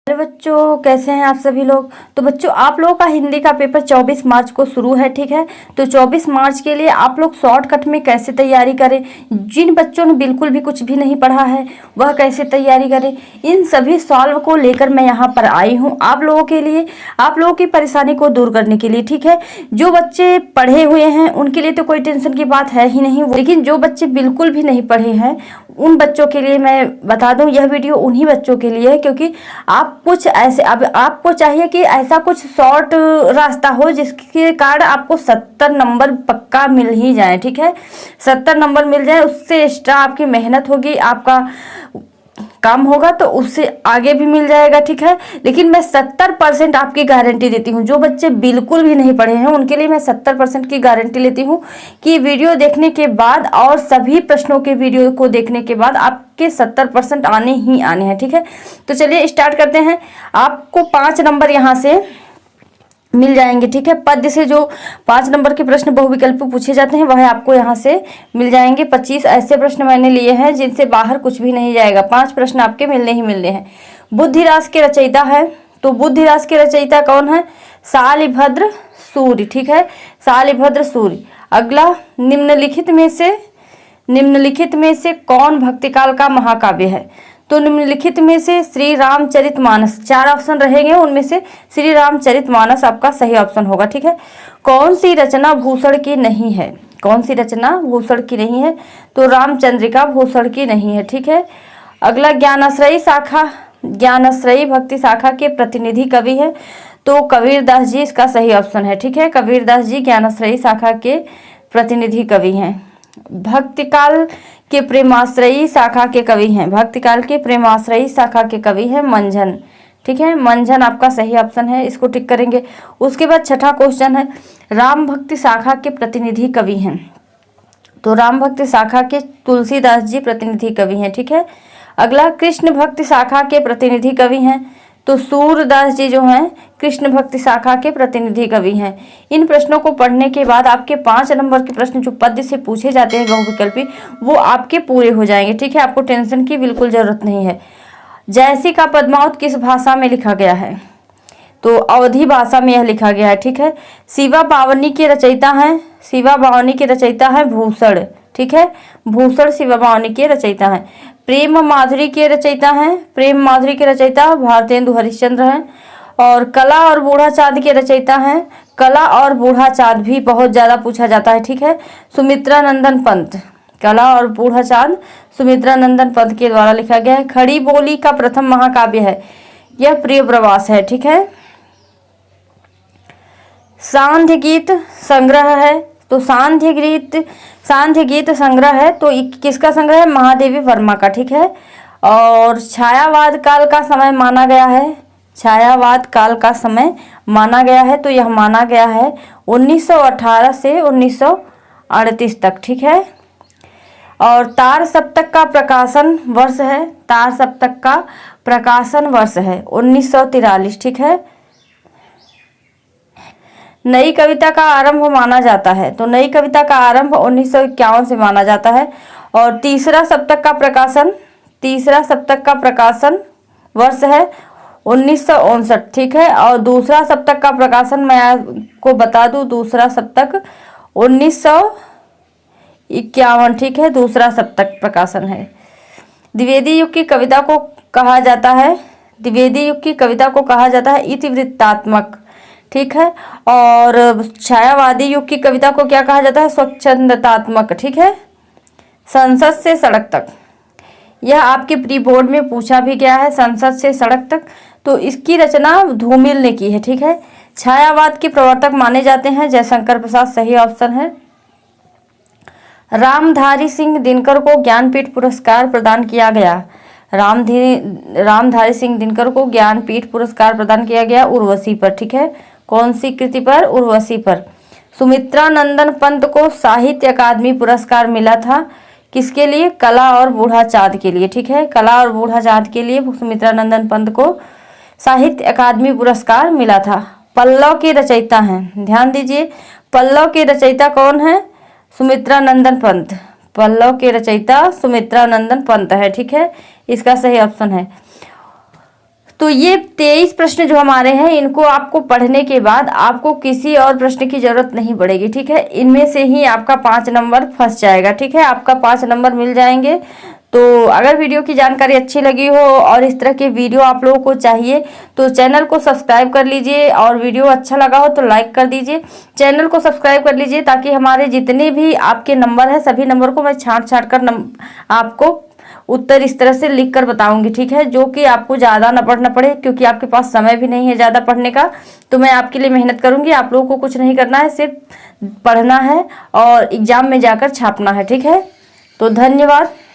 Hello बच्चों, कैसे हैं आप सभी लोग। तो बच्चों, आप लोगों का हिंदी का पेपर 24 मार्च को शुरू है, ठीक है। तो 24 मार्च के लिए आप लोग शॉर्टकट में कैसे तैयारी करें, जिन बच्चों ने बिल्कुल भी कुछ भी नहीं पढ़ा है वह कैसे तैयारी करें, इन सभी सॉल्व को लेकर मैं यहाँ पर आई हूँ आप लोगों के लिए, आप लोगों की परेशानी को दूर करने के लिए, ठीक है। जो बच्चे पढ़े हुए हैं उनके लिए तो कोई टेंशन की बात है ही नहीं, लेकिन जो बच्चे बिल्कुल भी नहीं पढ़े हैं उन बच्चों के लिए मैं बता दूं, यह वीडियो उन्हीं बच्चों के लिए है, क्योंकि आप कुछ ऐसे, अब आपको चाहिए कि ऐसा कुछ शॉर्ट रास्ता हो जिसके कारण आपको 70 नंबर पक्का मिल ही जाए, ठीक है। 70 नंबर मिल जाए, उससे एक्स्ट्रा आपकी मेहनत होगी, आपका काम होगा तो उससे आगे भी मिल जाएगा, ठीक है। लेकिन मैं 70% आपकी गारंटी देती हूँ। जो बच्चे बिल्कुल भी नहीं पढ़े हैं उनके लिए मैं 70% की गारंटी लेती हूँ कि वीडियो देखने के बाद और सभी प्रश्नों के वीडियो को देखने के बाद आपके 70% आने ही आने हैं, ठीक है। तो चलिए स्टार्ट करते हैं। आपको 5 नंबर यहाँ से मिल जाएंगे, ठीक है। पद्य से जो 5 नंबर के प्रश्न बहुविकल्प पूछे जाते हैं वह आपको यहाँ से मिल जाएंगे। 25 ऐसे प्रश्न मैंने लिए हैं जिनसे बाहर कुछ भी नहीं जाएगा। 5 प्रश्न आपके मिलने ही मिलने हैं। बुद्धिरास के रचयिता है, तो बुद्धिरास के रचयिता कौन है? शालिभद्र सूर्य, ठीक है, शालिभद्र सूर्य। अगला, निम्नलिखित में से कौन भक्तिकाल का महाकाव्य है? तो निम्नलिखित में से श्री रामचरितमानस, 4 ऑप्शन रहेंगे, उनमें से श्री रामचरितमानस आपका सही ऑप्शन होगा, ठीक है। कौन सी रचना भूषण की नहीं है? कौन सी रचना भूषण की नहीं है? तो रामचंद्रिका भूषण की नहीं है, ठीक है। अगला, ज्ञानाश्रयी भक्ति शाखा के प्रतिनिधि कवि है, तो कबीरदास जी इसका सही ऑप्शन है, ठीक है। कबीरदास जी ज्ञानाश्रयी शाखा के प्रतिनिधि कवि हैं। भक्तिकाल के प्रेमाश्रयी शाखा के कवि हैं, भक्तिकाल के प्रेमाश्रयी शाखा के कवि हैं मंझन, ठीक है। मंझन आपका सही ऑप्शन है, इसको टिक करेंगे। उसके बाद छठा क्वेश्चन है, राम भक्ति शाखा के प्रतिनिधि कवि हैं, तो राम भक्ति शाखा के तुलसीदास जी प्रतिनिधि कवि हैं, ठीक है। अगला, कृष्ण भक्ति शाखा के प्रतिनिधि कवि हैं, तो सूरदास जी जो हैं कृष्ण भक्ति शाखा के प्रतिनिधि कवि हैं। इन प्रश्नों को पढ़ने के बाद आपके 5 नंबर के प्रश्न जो पद्य से पूछे जाते हैं बहुविकल्पी, वो आपके पूरे हो जाएंगे, ठीक है। आपको टेंशन की बिल्कुल जरूरत नहीं है। जैसी का पद्मावत किस भाषा में लिखा गया है? तो अवधी भाषा में यह लिखा गया है, ठीक है। शिवा पावनी के रचयिता हैं, शिवा पावनी के रचयिता है भूषण, ठीक है। भूषण शिवा पावनी के रचयिता हैं। प्रेम माधुरी के रचयिता हैं, प्रेम माधुरी के रचयिता भारतेंदु हरिश्चंद्र हैं। और कला और बूढ़ा चाँद के रचयिता हैं, कला और बूढ़ा चाँद भी बहुत ज़्यादा पूछा जाता है, ठीक है, सुमित्रा नंदन पंत। कला और बूढ़ा चाँद सुमित्रा नंदन पंत के द्वारा लिखा गया है। खड़ी बोली का प्रथम महाकाव्य है, यह प्रिय प्रवास है, ठीक है। सांध्य गीत संग्रह है, तो सांध्य गीत संग्रह है, तो किसका संग्रह है? महादेवी वर्मा का, ठीक है। और छायावाद काल का समय माना गया है, छायावाद काल का समय माना गया है, तो यह माना गया है 1918 से 1938 तक, ठीक है। और तार सप्तक का प्रकाशन वर्ष है, तार सप्तक का प्रकाशन वर्ष है 1943, ठीक है। नई कविता का आरंभ माना जाता है, तो नई कविता का आरंभ 1951 से माना जाता है। और तीसरा सप्तक का प्रकाशन वर्ष है 1959, ठीक है। और दूसरा सप्तक का प्रकाशन मैं आपको बता दूं, दूसरा सप्तक 1951, ठीक है, दूसरा सप्तक प्रकाशन है। द्विवेदी युग की कविता को कहा जाता है, द्विवेदी युग की कविता को कहा जाता है इतिवृत्तात्मक, ठीक है। और छायावादी युग की कविता को क्या कहा जाता है? स्वच्छंदतात्मक, ठीक है। संसद से सड़क तक, यह आपके प्री बोर्ड में पूछा भी गया है, संसद से सड़क तक, तो इसकी रचना धूमिल ने की है, ठीक है। छायावाद के प्रवर्तक माने जाते हैं जयशंकर प्रसाद, सही ऑप्शन है। रामधारी सिंह दिनकर को ज्ञानपीठ पुरस्कार प्रदान किया गया, रामधारी सिंह दिनकर को ज्ञानपीठ पुरस्कार प्रदान किया गया उर्वशी पर, ठीक है। कौन सी कृति पर? उर्वशी पर। सुमित्रा नंदन पंत को साहित्य अकादमी पुरस्कार मिला था, किसके लिए? कला और बूढ़ा चाँद के लिए, ठीक है। कला और बूढ़ा चाँद के लिए सुमित्रा नंदन पंत को साहित्य अकादमी पुरस्कार मिला था। पल्लव के रचयिता हैं, ध्यान दीजिए, पल्लव के रचयिता कौन है? सुमित्रा नंदन पंत। पल्लव के रचयिता सुमित्रा नंदन पंत है, ठीक है, इसका सही ऑप्शन है। तो ये 23 प्रश्न जो हमारे हैं, इनको आपको पढ़ने के बाद आपको किसी और प्रश्न की जरूरत नहीं पड़ेगी, ठीक है। इनमें से ही आपका 5 नंबर फंस जाएगा, ठीक है, आपका 5 नंबर मिल जाएंगे। तो अगर वीडियो की जानकारी अच्छी लगी हो और इस तरह के वीडियो आप लोगों को चाहिए तो चैनल को सब्सक्राइब कर लीजिए, और वीडियो अच्छा लगा हो तो लाइक कर दीजिए। चैनल को सब्सक्राइब कर लीजिए ताकि हमारे जितने भी आपके नंबर हैं सभी नंबर को मैं छांट कर आपको उत्तर इस तरह से लिख कर बताऊंगी, ठीक है, जो कि आपको ज़्यादा ना पढ़ना पड़े, क्योंकि आपके पास समय भी नहीं है ज़्यादा पढ़ने का। तो मैं आपके लिए मेहनत करूंगी, आप लोगों को कुछ नहीं करना है, सिर्फ पढ़ना है और एग्जाम में जाकर छापना है, ठीक है। तो धन्यवाद।